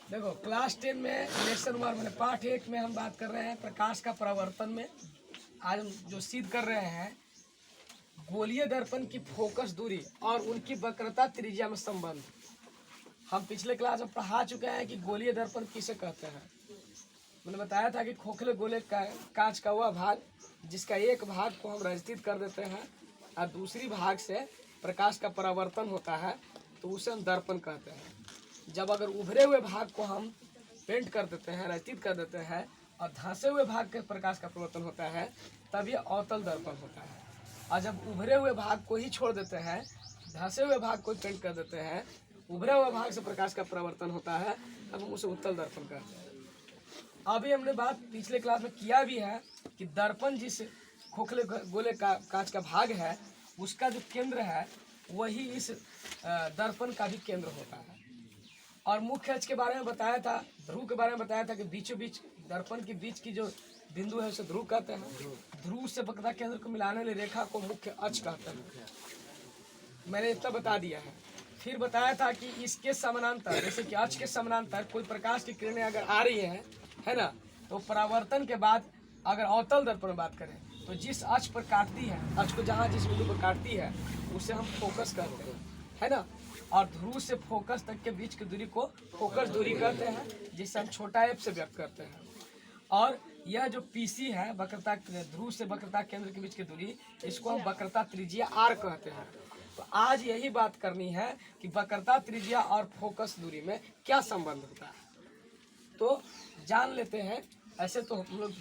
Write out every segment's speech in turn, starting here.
देखो क्लास 10 में लेसन 1 मैंने पाठ 1 में हम बात कर रहे हैं प्रकाश का परावर्तन में। आज हम जो सिद्ध कर रहे हैं गोलीय दर्पण की फोकस दूरी और उनकी वक्रता त्रिज्या में संबंध। हम पिछले क्लास में पढ़ा चुके हैं कि गोलीय दर्पण किसे कहते हैं। मैंने बताया था कि खोखले गोले का कांच का वह भाग जिसका एक भाग को हम रंजित कर देते हैं और दूसरी भाग से प्रकाश का परावर्तन होता है तो उसे हम दर्पण कहते हैं। जब अगर उभरे हुए भाग को हम पेंट कर देते हैं, रंजित कर देते हैं और धंसे हुए भाग के प्रकाश का परिवर्तन होता है तब यह अवतल दर्पण होता है। और जब उभरे हुए भाग को ही छोड़ देते हैं, धंसे हुए भाग को पेंट कर देते हैं, उभरे हुए भाग से प्रकाश का परावर्तन होता है तब हम उसे उत्तल दर्पण कहते हैं। अभी हमने बात पिछले क्लास में किया भी है कि दर्पण जिस खोखले गोले का कांच का भाग है उसका जो केंद्र है वही इस दर्पण का भी केंद्र होता है। और मुख्य अक्ष के बारे में बताया था, ध्रुव के बारे में बताया था कि बीचों बीच दर्पण के बीच की जो बिंदु है उसे ध्रुव कहते हैं। ध्रुव से वक्रता केंद्र को मिलाने वाली रेखा को मुख्य अक्ष कहते हैं। मैंने इतना बता दिया है। फिर बताया था कि इसके समानांतर जैसे कि अक्ष के समानांतर कोई प्रकाश की किरणें अगर आ रही हैं, है ना, तो परावर्तन के बाद अगर अवतल दर्पण में बात करें तो जिस अक्ष पर काटती है, अक्ष को जहाँ जिस बिंदु पर काटती है उसे हम फोकस कहते हैं, है ना। और ध्रुव से फोकस तक के बीच की दूरी को फोकस दूरी कहते हैं जिसे हम छोटा एफ से व्यक्त करते हैं। और यह जो पीसी है वक्रता ध्रुव से वक्रता केंद्र के बीच की दूरी, इसको हम वक्रता त्रिज्या आर कहते हैं। तो आज यही बात करनी है कि वक्रता त्रिज्या और फोकस दूरी में क्या संबंध होता है, तो जान लेते हैं। ऐसे तो हम लोग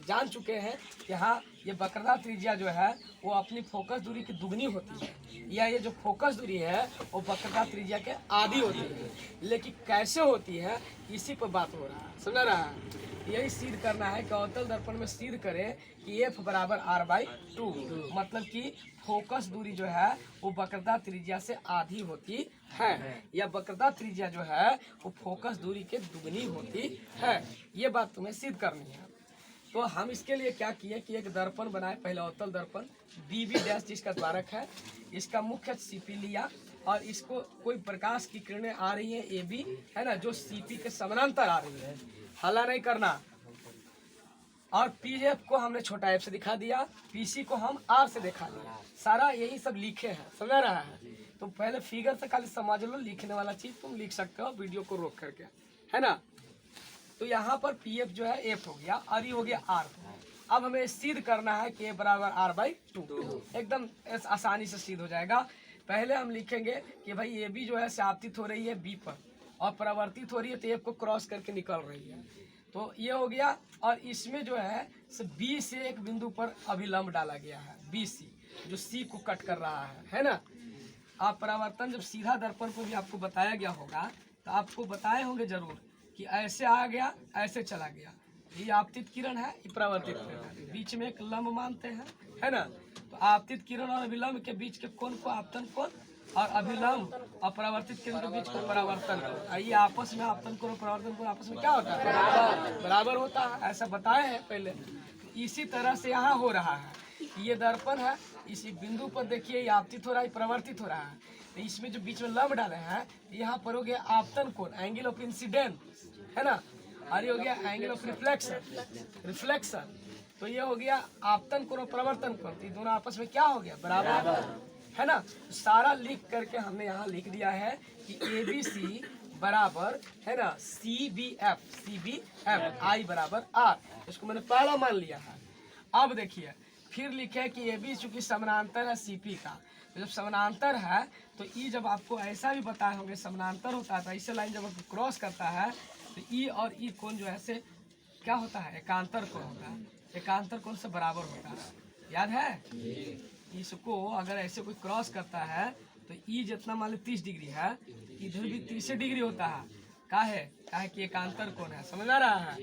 जान चुके हैं कि हाँ ये वक्रता त्रिज्या जो है वो अपनी फोकस दूरी की दुगनी होती है, या ये जो फोकस दूरी है वो वक्रता त्रिज्या के आधी होती है। लेकिन कैसे होती है इसी पर बात हो रहा है, समझ रहा है। यही सिद्ध करना है कि अवतल दर्पण में सिद्ध करें कि एफ बराबर r/2, मतलब कि फोकस दूरी जो है वो वक्रता त्रिज्या से आधी होती है, या वक्रता त्रिज्या जो है वो फोकस दूरी के दुगनी होती है। ये बात तुम्हें सिद्ध करनी है। तो हम इसके लिए क्या किए कि एक दर्पण बनाए, पहले अवतल दर्पण BB- जिसका द्वारक है, इसका मुख्य CP लिया और इसको कोई प्रकाश की किरणें आ रही है AB, है ना, जो CP के समानांतर आ रही है, हल्ला नहीं करना। और PF को हमने छोटा f से दिखा दिया, PC को हम R से दिखा दिया। सारा यही सब लिखे हैं, समझ रहा है। तो पहले फिगर से खाली समझ लो, लिखने वाला चीज तुम लिख सकते हो वीडियो को रोक करके, है ना। तो यहाँ पर PF जो है F हो गया और ये हो गया R। अब हमें सिद्ध करना है कि A बराबर r/2, एकदम आसानी से सिद्ध हो जाएगा। पहले हम लिखेंगे कि भाई AB जो है से आपतित हो रही है B पर और परावर्तित हो रही है तो F को क्रॉस करके निकल रही है, तो ये हो गया। और इसमें जो है से B से एक बिंदु पर अभिलंब डाला गया है, BC, जो C को कट कर रहा है ना। आप परावर्तन जब सीधा दर्पण को भी आपको बताया गया होगा तो आपको बताए होंगे जरूर कि ऐसे आ गया, ऐसे चला गया, ये आपतित किरण है, ये परावर्तित किरण है, बीच में एक लंब मानते हैं, है ना। तो आपतित किरण और अभिलंब के बीच के कोण को आपतन कोण, और अभिलंब और परावर्तित किरण के बीच को परावर्तन कोण। ये आपस में आपतन कोण और परावर्तन कोण आपस में क्या होता है, बराबर होता है, ऐसा बताए हैं पहले। इसी तरह से यहाँ हो रहा है, ये दर्पण है, इसी बिंदु पर देखिए ये आपतित हो रहा है, परावर्तित हो रहा है, तो इसमें जो बीच में लंब डाले हैं यहाँ पर हो गया आपतन कोण, एंगल ऑफ इंसिडेंट, है ना, और ये हो गया एंगल ऑफ रिफ्लेक्शन। तो ये हो गया आपतन कोण और परावर्तन कोण, तो ये दोनों आपस में क्या हो गया, बराबर, है ना। सारा लिख करके हमने यहाँ लिख दिया है कि ABC बराबर, है ना, CBF I बराबर R, इसको मैंने पहला मान लिया है। अब देखिए फिर लिखे कि AB चूंकि समानांतर है CP का, तो जब समानांतर है तो E जब आपको ऐसा भी बताए होंगे समानांतर होता है तो ऐसे लाइन जब आपको क्रॉस करता है तो E और E कोण जो है से क्या होता है, एकांतर कोण होता है, एकांतर कोण से बराबर होता है, याद है। इसको अगर ऐसे कोई क्रॉस करता है तो E जितना मान लो 30 डिग्री है, इधर भी 30 डिग्री होता है, काहे कि एकांतर कोण है, समझ आ रहा है।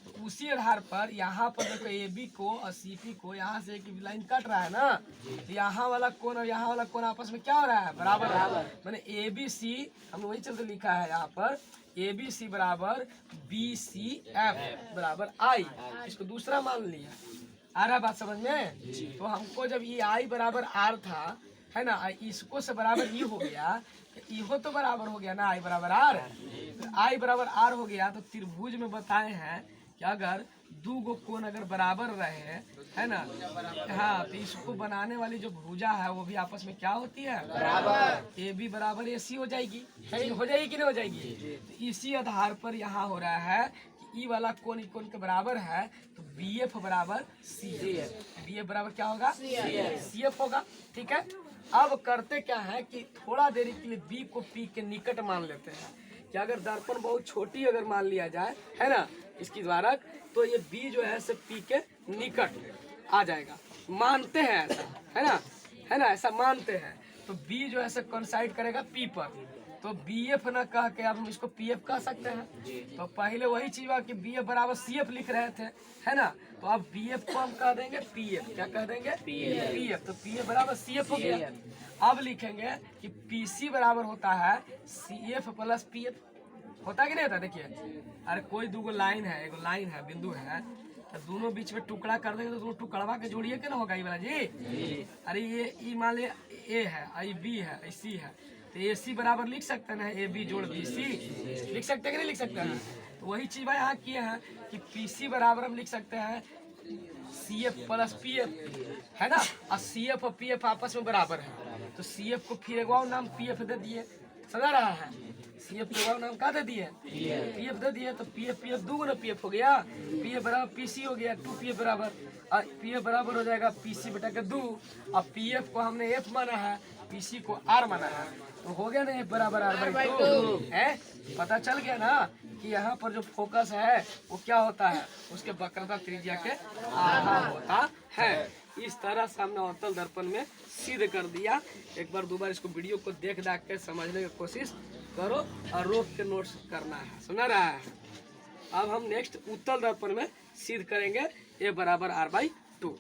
तो उसी आधार पर यहाँ पर देखो AB को और CP को यहाँ से एक लाइन कट रहा है ना, तो यहाँ वाला कोण और यहाँ वाला कोण आपस में क्या हो रहा है, बराबर। मैंने ABC हमने वही चलते लिखा है यहाँ पर, ABC बराबर BCF बराबर I, इसको दूसरा मान लिया। आ रहा बात समझ में। तो हमको जब ये I बराबर R था, है ना, इसको से बराबर E हो गया, तो E हो तो बराबर हो गया ना I बराबर R, आई बराबर आर हो गया। तो त्रिभुज में बताए हैं कि अगर दो गो कोण अगर बराबर रहे, है ना, हाँ, तो इसको बनाने वाली जो भुजा है वो भी आपस में क्या होती है, बराबर। ए बी बराबर ए सी हो जाएगी, हो जाएगी कि नहीं हो जाएगी। तो इसी आधार पर यहाँ हो रहा है कि ई वाला कोण ई कोण के बराबर है, तो बी एफ बराबर सी एफ। बी एफ बराबर क्या होगा, सी एफ होगा। ठीक है, अब करते क्या है कि थोड़ा देरी के लिए बी को पी के निकट मान लेते हैं कि अगर दर्पण बहुत छोटी अगर मान लिया जाए, है ना, इसकी द्वारक, तो ये बी जो है से पी के निकट आ जाएगा। मानते हैं ऐसा, है ना, ऐसा मानते हैं। तो बी जो है से कोइंसाइड करेगा पी पर, तो बी एफ ना कह के अब हम इसको पी एफ कह सकते हैं। तो पहले वही चीज हुआ कि बी एफ बराबर सी एफ लिख रहे थे, है ना, तो अब बी एफ को हम कह देंगे पी एफ। क्या कह देंगे, पी एफ। तो पी एफ बराबर सी एफ हो गया। अब लिखेंगे कि पी सी बराबर होता है C F plus P F. होता कि नहीं होता, देखिए, अरे कोई दो लाइन है, एक लाइन है, बिंदु है, तो दोनों बीच में टुकड़ा कर देंगे तो दोनों टुकड़वा के जोड़िए के ना होगा, ये वाला जी। अरे ये ई मान ले ए है, आई बी है, आई सी है, तो ए सी बराबर लिख सकते हैं ए बी जोड़ बी सी, लिख सकते हैं कि नहीं लिख सकते हैं। तो वही चीज भाई यहाँ किए हैं कि पी सी बराबर हम लिख सकते हैं C F plus P F, है ना, और सी एफ और पी एफ आपस में बराबर है। तो सी एफ को फिर एक और नाम पी एफ दे दिए, समझ रहा है, सी एफ को नाम क्या दे दिए, पी एफ दे दिए। तो पी एफ दो गुना पी एफ हो गया, पी एफ बराबर पी सी हो गया, 2 पी एफ बराबर, और पी एफ बराबर हो जाएगा पी सी बटा के 2। और पी एफ को हमने एफ माना है, पी सी को आर माना है, तो हो गया ना एफ बराबर आर बाई 2 है। पता चल गया ना कि यहाँ पर जो फोकस है वो क्या होता है, उसके वक्रता त्रिज्या के आधा होता है। इस तरह से हमने अवतल दर्पण में सिद्ध कर दिया। एक बार दो बार इसको वीडियो को देख के समझने की कोशिश करो और रोक के नोट्स करना है, समझ रहा है। अब हम नेक्स्ट उत्तल दर्पण में सिद्ध करेंगे ए बराबर आर बाई 2।